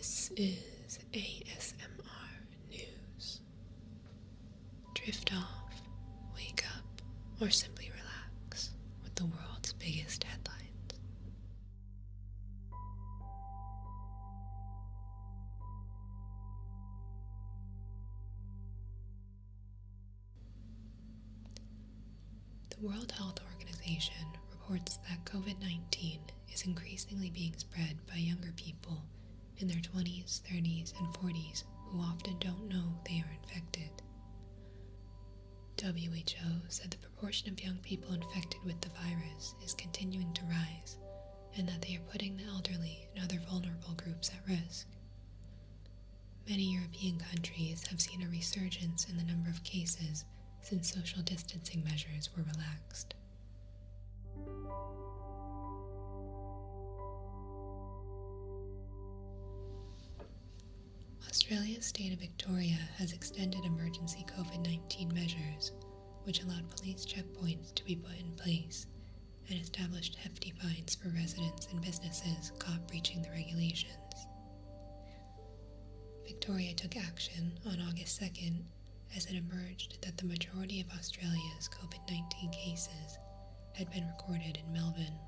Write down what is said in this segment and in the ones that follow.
This is ASMR News. Drift off, wake up, or simply relax with the world's biggest headlines. The World Health Organization reports that COVID-19 is increasingly being spread by younger people in their 20s, 30s, and 40s who often don't know they are infected. WHO said the proportion of young people infected with the virus is continuing to rise, and that they are putting the elderly and other vulnerable groups at risk. Many European countries have seen a resurgence in the number of cases since social distancing measures were relaxed. Australia's state of Victoria has extended emergency COVID-19 measures, which allowed police checkpoints to be put in place and established hefty fines for residents and businesses caught breaching the regulations. Victoria took action on August 2nd as it emerged that the majority of Australia's COVID-19 cases had been recorded in Melbourne.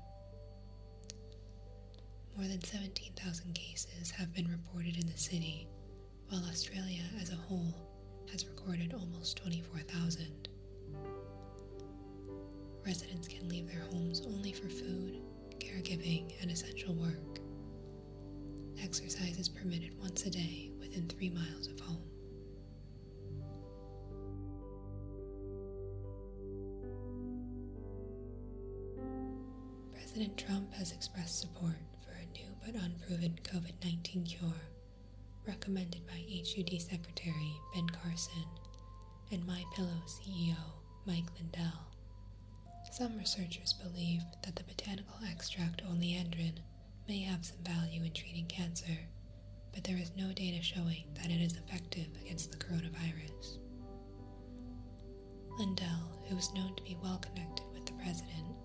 More than 17,000 cases have been reported in the city, while Australia as a whole has recorded almost 24,000. Residents can leave their homes only for food, caregiving, and essential work. Exercise is permitted once a day within 3 miles of home. President Trump has expressed support for a new but unproven COVID-19 cure recommended by HUD Secretary Ben Carson and MyPillow CEO Mike Lindell. Some researchers believe that the botanical extract oleandrin may have some value in treating cancer, but there is no data showing that it is effective against the coronavirus. Lindell, who is known to be well connected with the president,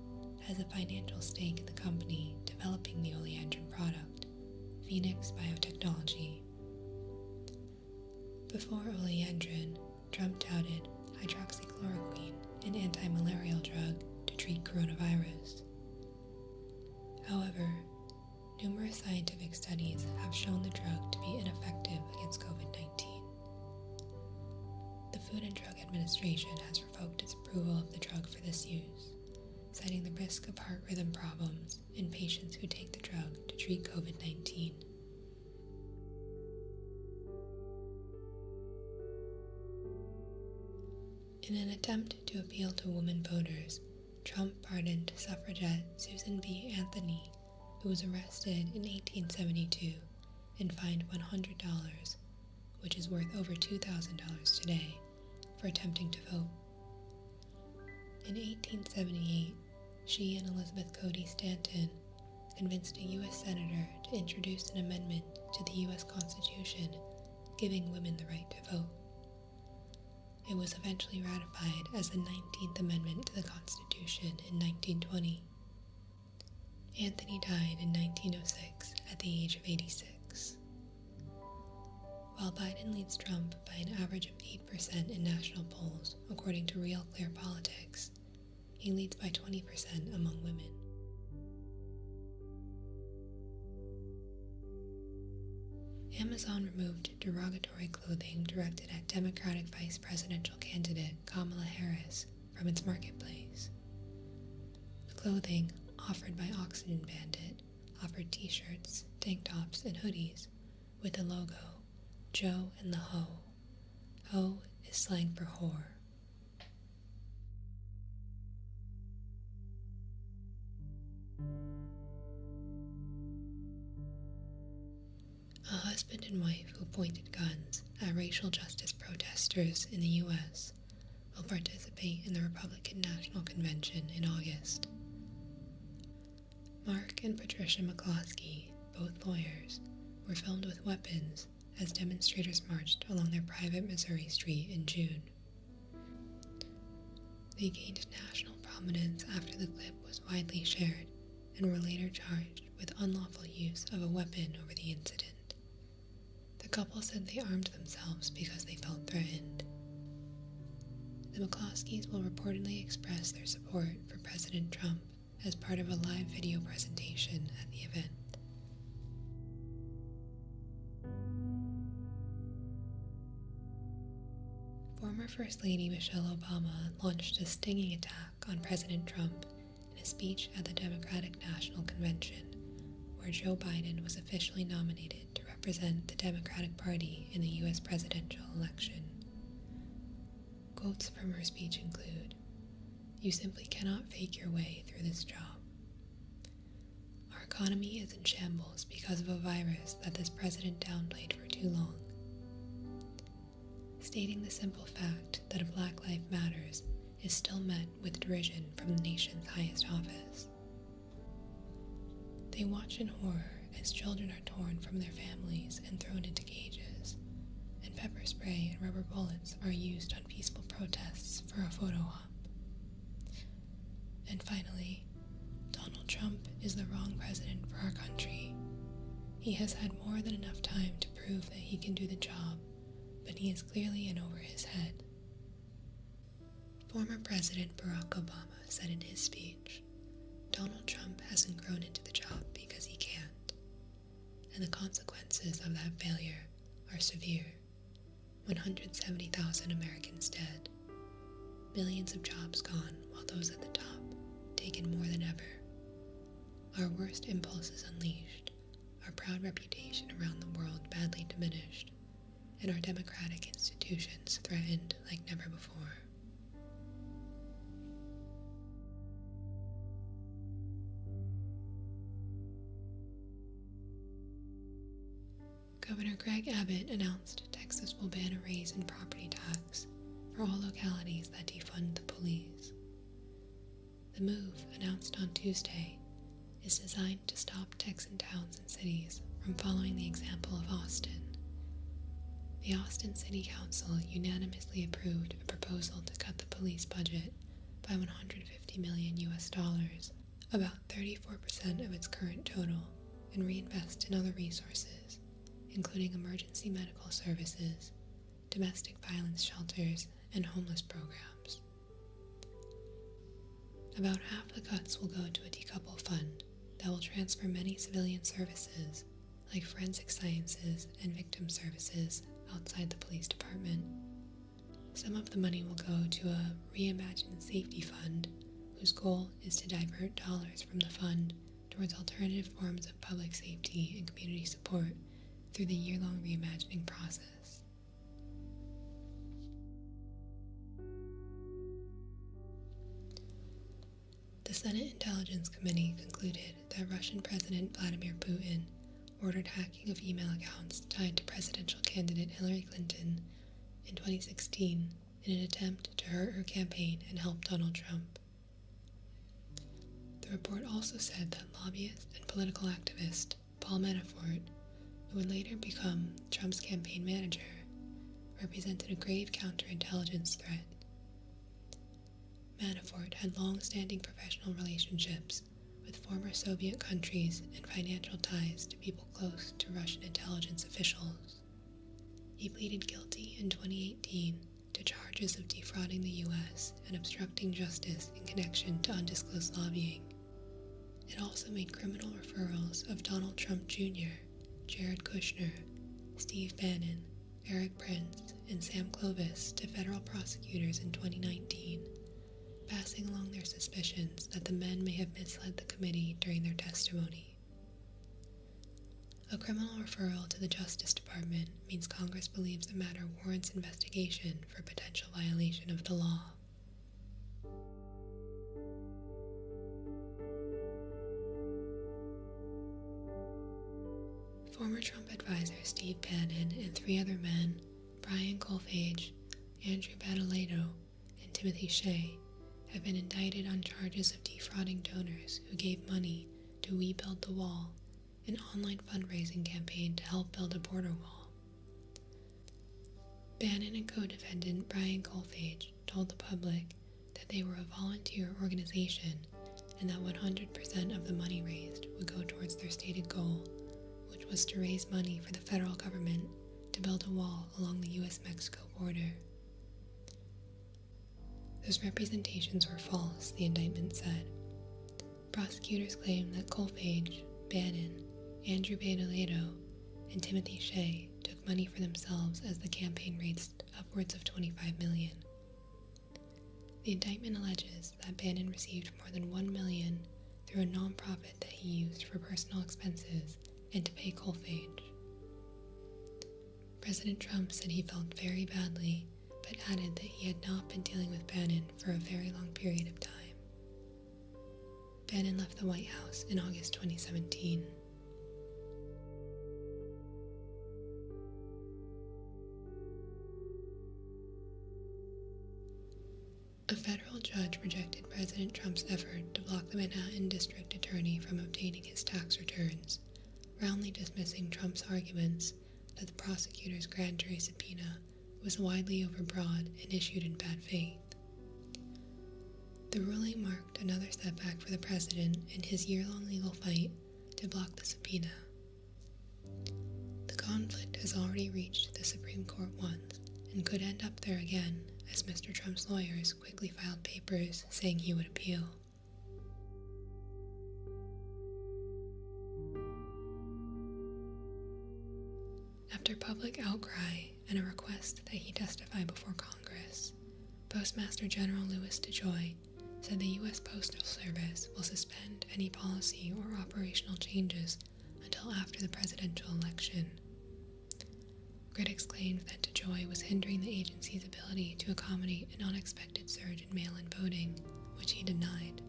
has a financial stake in the company developing the oleandrin product, Phoenix Biotechnology. Before oleandrin, Trump touted hydroxychloroquine, an anti-malarial drug to treat coronavirus. However, numerous scientific studies have shown the drug to be ineffective against COVID-19. The Food and Drug Administration has revoked its approval of the drug for this use, citing the risk of heart rhythm problems in patients who take the drug to treat COVID-19. In an attempt to appeal to women voters, Trump pardoned suffragette Susan B. Anthony, who was arrested in 1872 and fined $100, which is worth over $2,000 today, for attempting to vote. In 1878, she and Elizabeth Cady Stanton convinced a U.S. senator to introduce an amendment to the U.S. Constitution giving women the right to vote. It was eventually ratified as the 19th Amendment to the Constitution in 1920. Anthony died in 1906 at the age of 86. While Biden leads Trump by an average of 8% in national polls, according to Real Clear Politics, he leads by 20% among women. Amazon removed derogatory clothing directed at Democratic vice presidential candidate Kamala Harris from its marketplace. The clothing, offered by Oxygen Bandit, offered t-shirts, tank tops, and hoodies with the logo, Joe and the Ho. Ho is slang for whore. A husband and wife who pointed guns at racial justice protesters in the U.S. will participate in the Republican National Convention in August. Mark and Patricia McCloskey, both lawyers, were filmed with weapons as demonstrators marched along their private Missouri street in June. They gained national prominence after the clip was widely shared and were later charged with unlawful use of a weapon over the incident. The couple said they armed themselves because they felt threatened. The McCloskeys will reportedly express their support for President Trump as part of a live video presentation at the event. Former First Lady Michelle Obama launched a stinging attack on President Trump in a speech at the Democratic National Convention, where Joe Biden was officially nominated to represent the Democratic Party in the U.S. presidential election. Quotes from her speech include, "You simply cannot fake your way through this job. Our economy is in shambles because of a virus that this president downplayed for too long. Stating the simple fact that a Black life matters is still met with derision from the nation's highest office. They watch in horror as children are torn from their families and thrown into cages, and pepper spray and rubber bullets are used on peaceful protests for a photo op. And finally, Donald Trump is the wrong president for our country. He has had more than enough time to prove that he can do the job, but he is clearly in over his head." Former President Barack Obama said in his speech, "Donald Trump hasn't grown into the job because he can't, and the consequences of that failure are severe. 170,000 Americans dead, millions of jobs gone while those at the top taken more than ever. Our worst impulses unleashed, our proud reputation around the world badly diminished, and our democratic institutions threatened like never before." Governor Greg Abbott announced Texas will ban a raise in property tax for all localities that defund the police. The move, announced on Tuesday, is designed to stop Texan towns and cities from following the example of Austin. The Austin City Council unanimously approved a proposal to cut the police budget by $150 million, about 34% of its current total, and reinvest in other resources, including emergency medical services, domestic violence shelters, and homeless programs. About half the cuts will go to a decouple fund that will transfer many civilian services, like forensic sciences and victim services, outside the police department. Some of the money will go to a reimagined safety fund, whose goal is to divert dollars from the fund towards alternative forms of public safety and community support through the year-long reimagining process. The Senate Intelligence Committee concluded that Russian President Vladimir Putin ordered hacking of email accounts tied to presidential candidate Hillary Clinton in 2016 in an attempt to hurt her campaign and help Donald Trump. The report also said that lobbyist and political activist Paul Manafort, who would later become Trump's campaign manager, represented a grave counterintelligence threat. Manafort had long-standing professional relationships with former Soviet countries and financial ties to people close to Russian intelligence officials. He pleaded guilty in 2018 to charges of defrauding the U.S. and obstructing justice in connection to undisclosed lobbying. It also made criminal referrals of Donald Trump Jr., Jared Kushner, Steve Bannon, Eric Prince, and Sam Clovis to federal prosecutors in 2019, passing along their suspicions that the men may have misled the committee during their testimony. A criminal referral to the Justice Department means Congress believes the matter warrants investigation for potential violation of the law. Former Trump advisor Steve Bannon and 3 other men, Brian Kolfage, Andrew Battleato, and Timothy Shea, have been indicted on charges of defrauding donors who gave money to We Build the Wall, an online fundraising campaign to help build a border wall. Bannon and co-defendant Brian Kolfage told the public that they were a volunteer organization and that 100% of the money raised would go towards their stated goal, which was to raise money for the federal government to build a wall along the US-Mexico border. Those representations were false, the indictment said. Prosecutors claimed that Colfage, Bannon, Andrew Badolato, and Timothy Shea took money for themselves as the campaign raised upwards of $25 million. The indictment alleges that Bannon received more than $1 million through a non-profit that he used for personal expenses and to pay Colfage. President Trump said he felt very badly, but added that he had not been dealing with Bannon for a very long period of time. Bannon left the White House in August 2017. A federal judge rejected President Trump's effort to block the Manhattan district attorney from obtaining his tax returns, roundly dismissing Trump's arguments that the prosecutor's grand jury subpoena was widely overbroad and issued in bad faith. The ruling marked another setback for the president in his year-long legal fight to block the subpoena. The conflict has already reached the Supreme Court once and could end up there again, as Mr. Trump's lawyers quickly filed papers saying he would appeal. After public outcry and a request that he testify before Congress, Postmaster General Louis DeJoy said the U.S. Postal Service will suspend any policy or operational changes until after the presidential election. Critics claimed that DeJoy was hindering the agency's ability to accommodate an unexpected surge in mail-in voting, which he denied.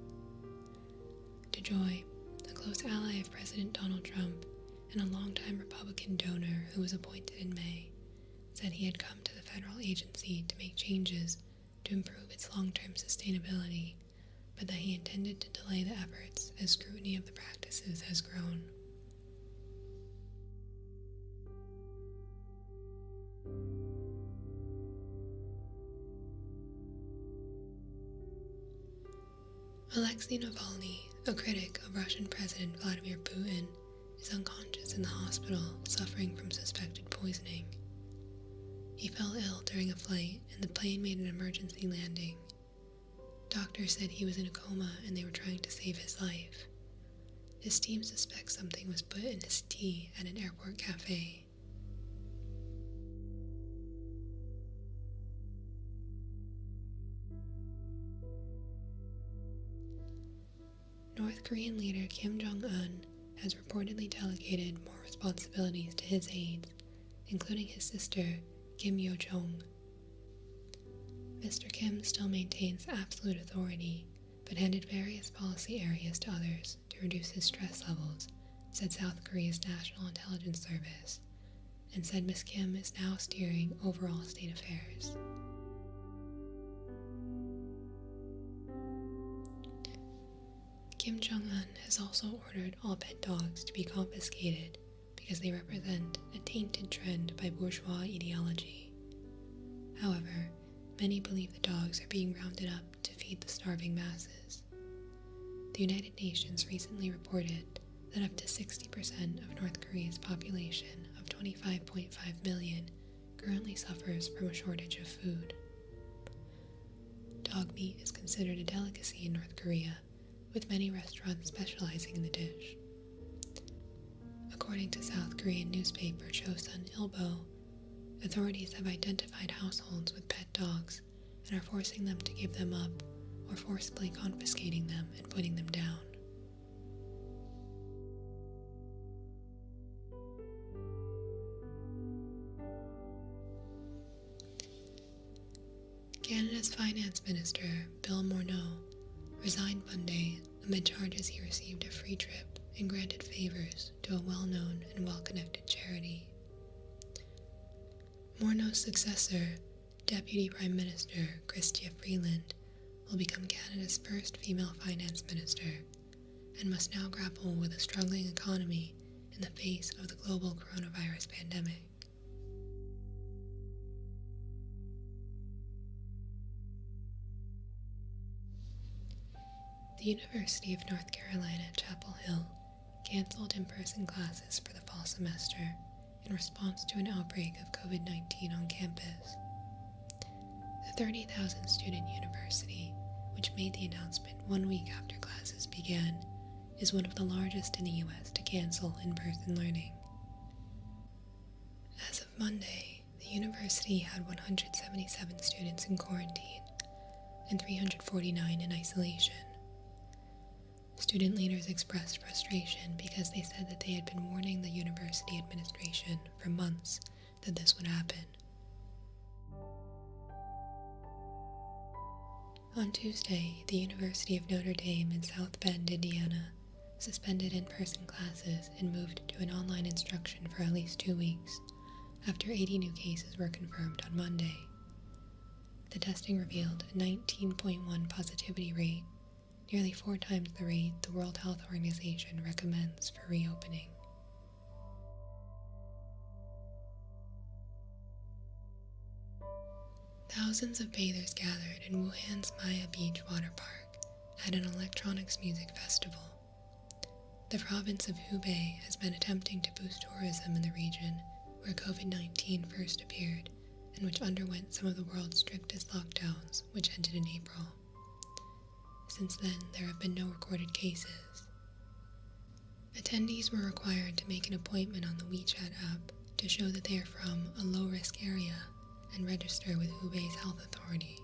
DeJoy, a close ally of President Donald Trump and a longtime Republican donor who was appointed in May, said he had come to the federal agency to make changes to improve its long-term sustainability, but that he intended to delay the efforts as scrutiny of the practices has grown. Alexei Navalny, a critic of Russian President Vladimir Putin, is unconscious in the hospital, suffering from suspected poisoning. He fell ill during a flight, and the plane made an emergency landing. Doctors said he was in a coma and they were trying to save his life. His team suspects something was put in his tea at an airport cafe. North Korean leader Kim Jong-un has reportedly delegated more responsibilities to his aides, including his sister, Kim Yo-jong. Mr. Kim still maintains absolute authority, but handed various policy areas to others to reduce his stress levels, said South Korea's National Intelligence Service, and said Ms. Kim is now steering overall state affairs. Kim Jong-un has also ordered all pet dogs to be confiscated because they represent a tainted trend by bourgeois ideology. However, many believe the dogs are being rounded up to feed the starving masses. The United Nations recently reported that up to 60% of North Korea's population of 25.5 million currently suffers from a shortage of food. Dog meat is considered a delicacy in North Korea, with many restaurants specializing in the dish. According to South Korean newspaper Chosun Ilbo, authorities have identified households with pet dogs and are forcing them to give them up or forcibly confiscating them and putting them down. Canada's Finance Minister, Bill Morneau, resigned Monday amid charges he received a free trip and granted favors to a well-known and well-connected charity. Morneau's successor, Deputy Prime Minister Chrystia Freeland, will become Canada's first female finance minister and must now grapple with a struggling economy in the face of the global coronavirus pandemic. The University of North Carolina, Chapel Hill, canceled in-person classes for the fall semester in response to an outbreak of COVID-19 on campus. The 30,000 student university, which made the announcement 1 week after classes began, is one of the largest in the US to cancel in-person learning. As of Monday, the university had 177 students in quarantine and 349 in isolation. Student leaders expressed frustration because they said that they had been warning the university administration for months that this would happen. On Tuesday, the University of Notre Dame in South Bend, Indiana, suspended in-person classes and moved to an online instruction for at least 2 weeks, after 80 new cases were confirmed on Monday. The testing revealed a 19.1 positivity rate, nearly 4 times the rate the World Health Organization recommends for reopening. Thousands of bathers gathered in Wuhan's Maya Beach water park at an electronics music festival. The province of Hubei has been attempting to boost tourism in the region where COVID-19 first appeared and which underwent some of the world's strictest lockdowns, which ended in April. Since then, there have been no recorded cases. Attendees were required to make an appointment on the WeChat app to show that they are from a low-risk area and register with Hubei's health authority.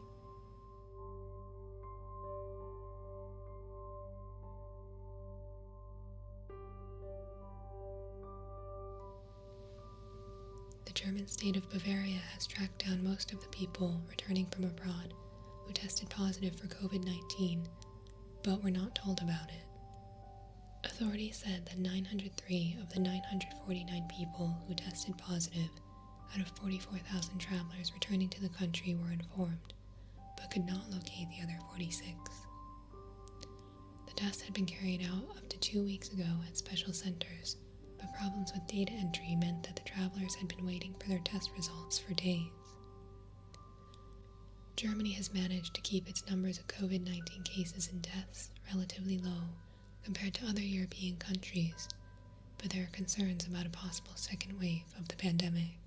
The German state of Bavaria has tracked down most of the people returning from abroad who tested positive for COVID-19, but were not told about it. Authorities said that 903 of the 949 people who tested positive out of 44,000 travelers returning to the country were informed, but could not locate the other 46. The tests had been carried out up to 2 weeks ago at special centers, but problems with data entry meant that the travelers had been waiting for their test results for days. Germany has managed to keep its numbers of COVID-19 cases and deaths relatively low compared to other European countries, but there are concerns about a possible second wave of the pandemic.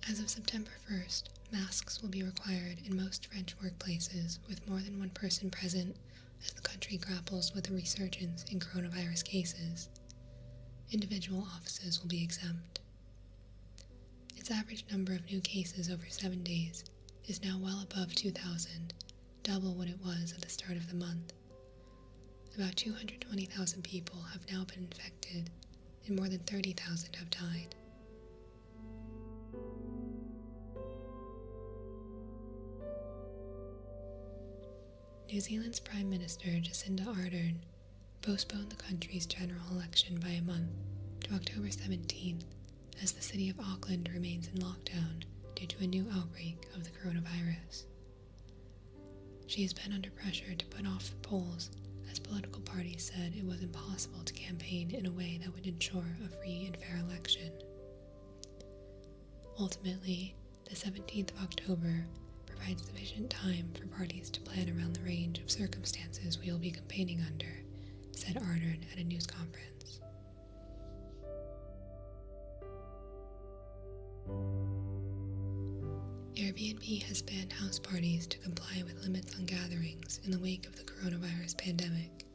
As of September 1st, masks will be required in most French workplaces with more than one person present as the country grapples with a resurgence in coronavirus cases. Individual offices will be exempt. Its average number of new cases over 7 days is now well above 2,000, double what it was at the start of the month. About 220,000 people have now been infected, and more than 30,000 have died. New Zealand's Prime Minister Jacinda Ardern postponed the country's general election by a month to October 17th as the city of Auckland remains in lockdown due to a new outbreak of the coronavirus. She has been under pressure to put off the polls as political parties said it was impossible to campaign in a way that would ensure a free and fair election. Ultimately, the 17th of October provides sufficient time for parties to plan around the range of circumstances we will be campaigning under, said Ardern at a news conference. Airbnb has banned house parties to comply with limits on gatherings in the wake of the coronavirus pandemic,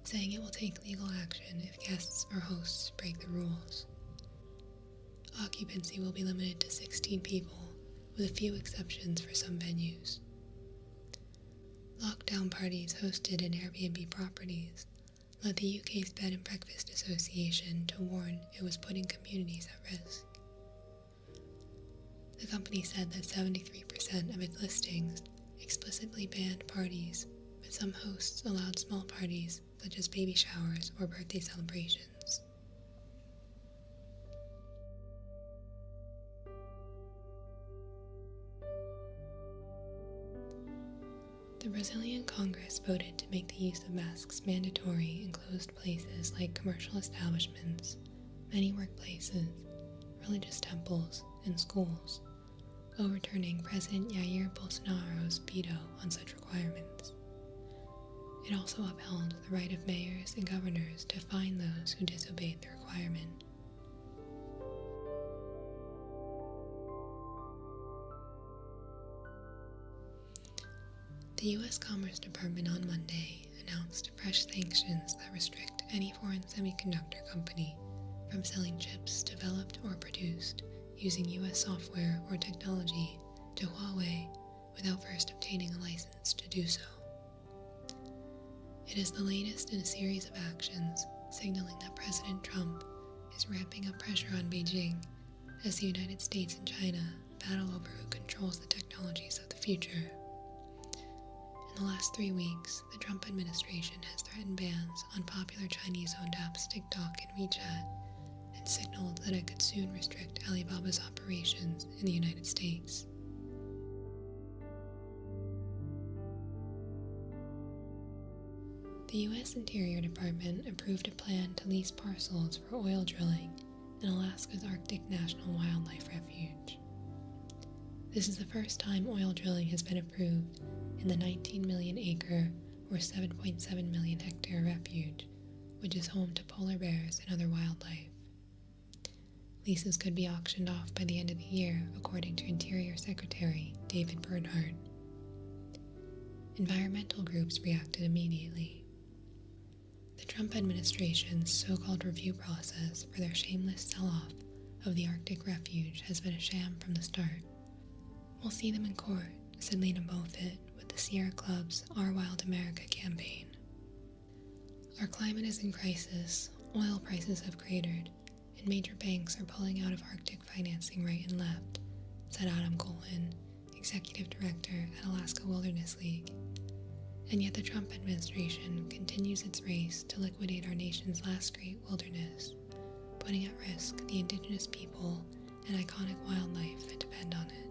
saying it will take legal action if guests or hosts break the rules. Occupancy will be limited to 16 people, with a few exceptions for some venues. Lockdown parties hosted in Airbnb properties led the UK's Bed and Breakfast Association to warn it was putting communities at risk. The company said that 73% of its listings explicitly banned parties, but some hosts allowed small parties such as baby showers or birthday celebrations. The Brazilian Congress voted to make the use of masks mandatory in closed places like commercial establishments, many workplaces, religious temples, and schools, overturning President Jair Bolsonaro's veto on such requirements. It also upheld the right of mayors and governors to fine those who disobeyed the requirement. The U.S. Commerce Department on Monday announced fresh sanctions that restrict any foreign semiconductor company from selling chips developed or produced using U.S. software or technology to Huawei without first obtaining a license to do so. It is the latest in a series of actions signaling that President Trump is ramping up pressure on Beijing as the United States and China battle over who controls the technologies of the future. In the last 3 weeks, the Trump administration has threatened bans on popular Chinese-owned apps TikTok and WeChat, and signaled that it could soon restrict Alibaba's operations in the United States. The U.S. Interior Department approved a plan to lease parcels for oil drilling in Alaska's Arctic National Wildlife Refuge. This is the first time oil drilling has been approved in the 19 million acre or 7.7 million hectare refuge, which is home to polar bears and other wildlife. Leases could be auctioned off by the end of the year, according to Interior Secretary David Bernhardt. Environmental groups reacted immediately. The Trump administration's so-called review process for their shameless sell-off of the Arctic refuge has been a sham from the start. "We'll see them in court," said Lena Beaufort with the Sierra Club's Our Wild America campaign. "Our climate is in crisis, oil prices have cratered, and major banks are pulling out of Arctic financing right and left," said Adam Golan, executive director at Alaska Wilderness League. And yet the Trump administration continues its race to liquidate our nation's last great wilderness, putting at risk the indigenous people and iconic wildlife that depend on it.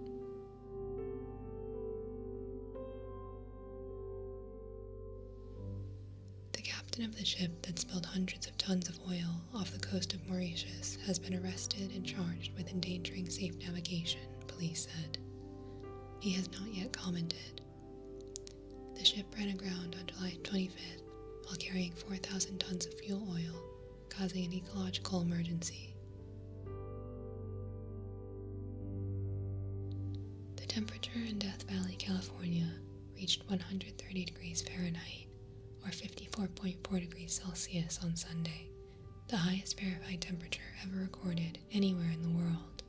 The captain of the ship that spilled hundreds of tons of oil off the coast of Mauritius has been arrested and charged with endangering safe navigation, police said. He has not yet commented. The ship ran aground on July 25th while carrying 4,000 tons of fuel oil, causing an ecological emergency. The temperature in Death Valley, California reached 130 degrees Fahrenheit, or 54.4 degrees Celsius on Sunday, the highest verified temperature ever recorded anywhere in the world.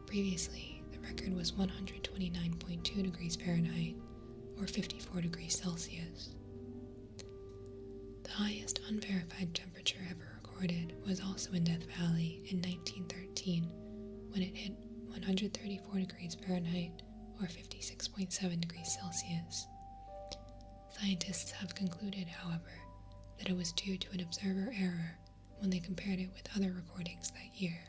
Previously, the record was 129.2 degrees Fahrenheit, or 54 degrees Celsius. The highest unverified temperature ever recorded was also in Death Valley in 1913, when it hit 134 degrees Fahrenheit, or 56.7 degrees Celsius. Scientists have concluded, however, that it was due to an observer error when they compared it with other recordings that year.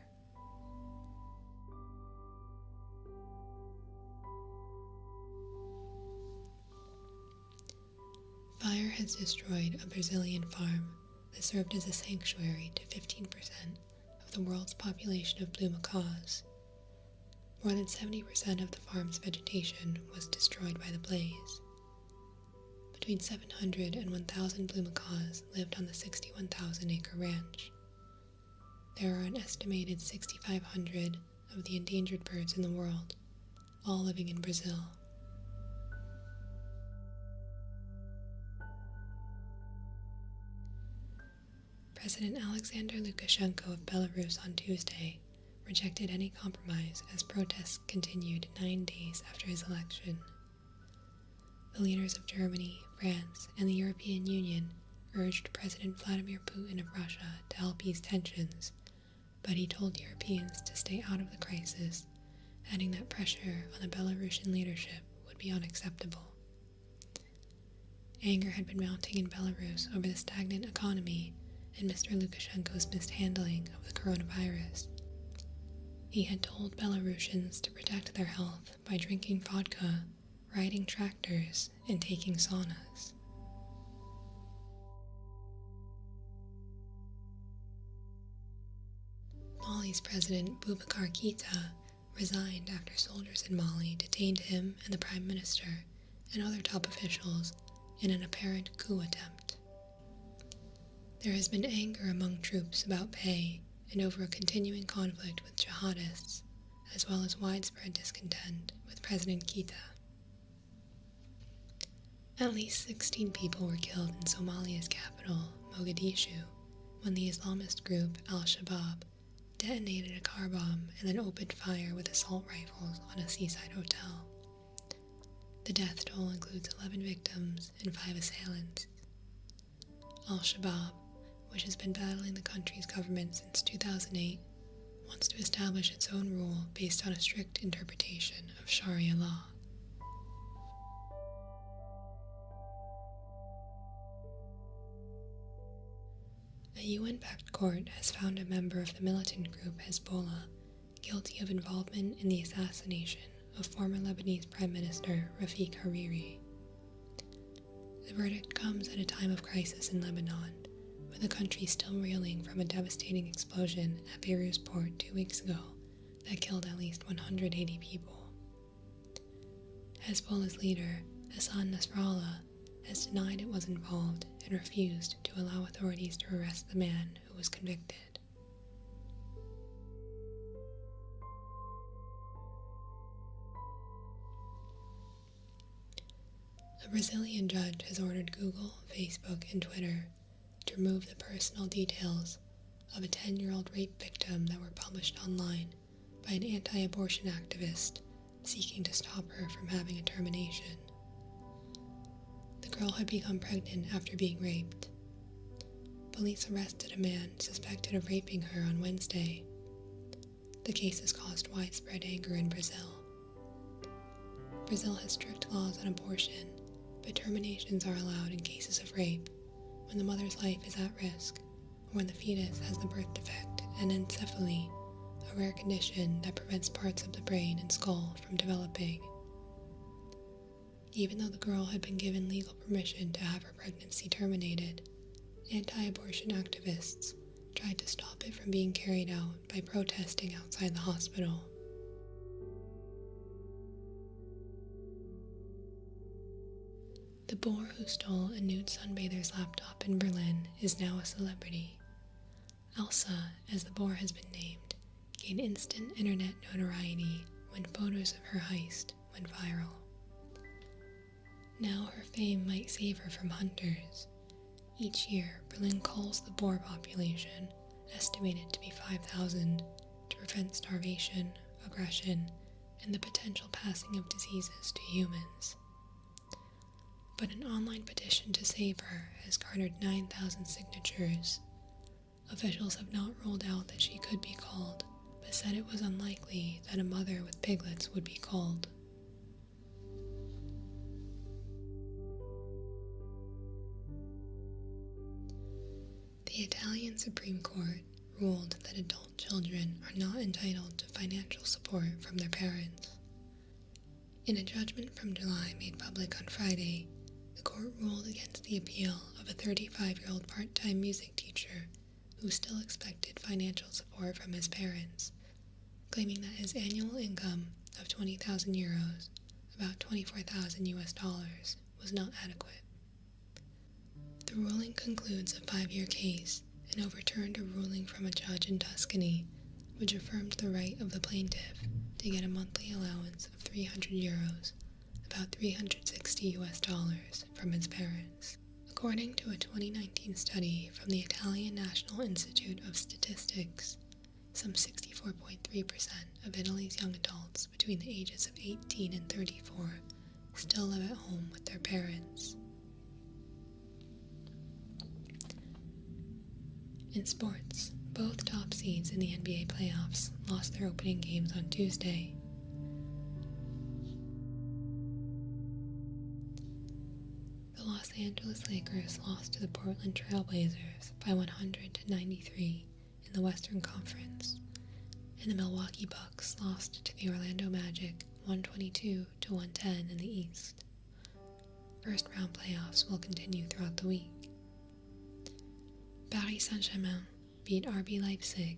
Fire has destroyed a Brazilian farm that served as a sanctuary to 15% of the world's population of blue macaws. More than 70% of the farm's vegetation was destroyed by the blaze. Between 700 and 1,000 blue macaws lived on the 61,000-acre ranch. There are an estimated 6,500 of the endangered birds in the world, all living in Brazil. President Alexander Lukashenko of Belarus on Tuesday rejected any compromise as protests continued 9 days after his election. The leaders of Germany, France, and the European Union urged President Vladimir Putin of Russia to help ease tensions, but he told Europeans to stay out of the crisis, adding that pressure on the Belarusian leadership would be unacceptable. Anger had been mounting in Belarus over the stagnant economy and Mr. Lukashenko's mishandling of the coronavirus. He had told Belarusians to protect their health by drinking vodka, riding tractors, and taking saunas. Mali's President Boubacar Keïta resigned after soldiers in Mali detained him and the Prime Minister and other top officials in an apparent coup attempt. There has been anger among troops about pay and over a continuing conflict with jihadists, as well as widespread discontent with President Keita. At least 16 people were killed in Somalia's capital, Mogadishu, when the Islamist group Al-Shabaab detonated a car bomb and then opened fire with assault rifles on a seaside hotel. The death toll includes 11 victims and 5 assailants. Al-Shabaab, which has been battling the country's government since 2008, wants to establish its own rule based on a strict interpretation of Sharia law. A UN-backed court has found a member of the militant group Hezbollah guilty of involvement in the assassination of former Lebanese Prime Minister Rafik Hariri. The verdict comes at a time of crisis in Lebanon, with the country still reeling from a devastating explosion at Beirut's port 2 weeks ago that killed at least 180 people. Hezbollah's leader, Hassan Nasrallah, has denied it was involved and refused to allow authorities to arrest the man who was convicted. A Brazilian judge has ordered Google, Facebook, and Twitter to remove the personal details of a 10-year-old rape victim that were published online by an anti-abortion activist seeking to stop her from having a termination. The girl had become pregnant after being raped. Police arrested a man suspected of raping her on Wednesday. The case has caused widespread anger in Brazil. Brazil has strict laws on abortion, but terminations are allowed in cases of rape, when the mother's life is at risk, or when the fetus has the birth defect and encephaly, a rare condition that prevents parts of the brain and skull from developing. Even though the girl had been given legal permission to have her pregnancy terminated, anti-abortion activists tried to stop it from being carried out by protesting outside the hospital. The boar who stole a nude sunbather's laptop in Berlin is now a celebrity. Elsa, as the boar has been named, gained instant internet notoriety when photos of her heist went viral. Now her fame might save her from hunters. Each year, Berlin culls the boar population, estimated to be 5,000, to prevent starvation, aggression, and the potential passing of diseases to humans. But an online petition to save her has garnered 9,000 signatures. Officials have not ruled out that she could be culled, but said it was unlikely that a mother with piglets would be culled. The Italian Supreme Court ruled that adult children are not entitled to financial support from their parents. In a judgment from July made public on Friday, the court ruled against the appeal of a 35-year-old part-time music teacher who still expected financial support from his parents, claiming that his annual income of 20,000 euros, about $24,000 US, was not adequate. The ruling concludes a 5-year case and overturned a ruling from a judge in Tuscany, which affirmed the right of the plaintiff to get a monthly allowance of 300 euros, about $360 US, from his parents. According to a 2019 study from the Italian National Institute of Statistics, some 64.3% of Italy's young adults between the ages of 18 and 34 still live at home with their parents. In sports, both top seeds in the NBA playoffs lost their opening games on Tuesday. The Los Angeles Lakers lost to the Portland Trail Blazers by 100-93 in the Western Conference, and the Milwaukee Bucks lost to the Orlando Magic 122-110 in the East. First-round playoffs will continue throughout the week. Paris Saint-Germain beat RB Leipzig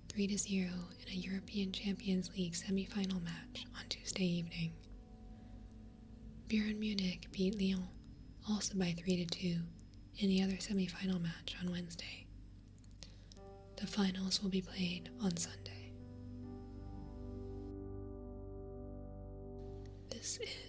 3-0 in a European Champions League semi-final match on Tuesday evening. Bayern Munich beat Lyon also by 3-2 in the other semifinal match on Wednesday. The finals will be played on Sunday. This is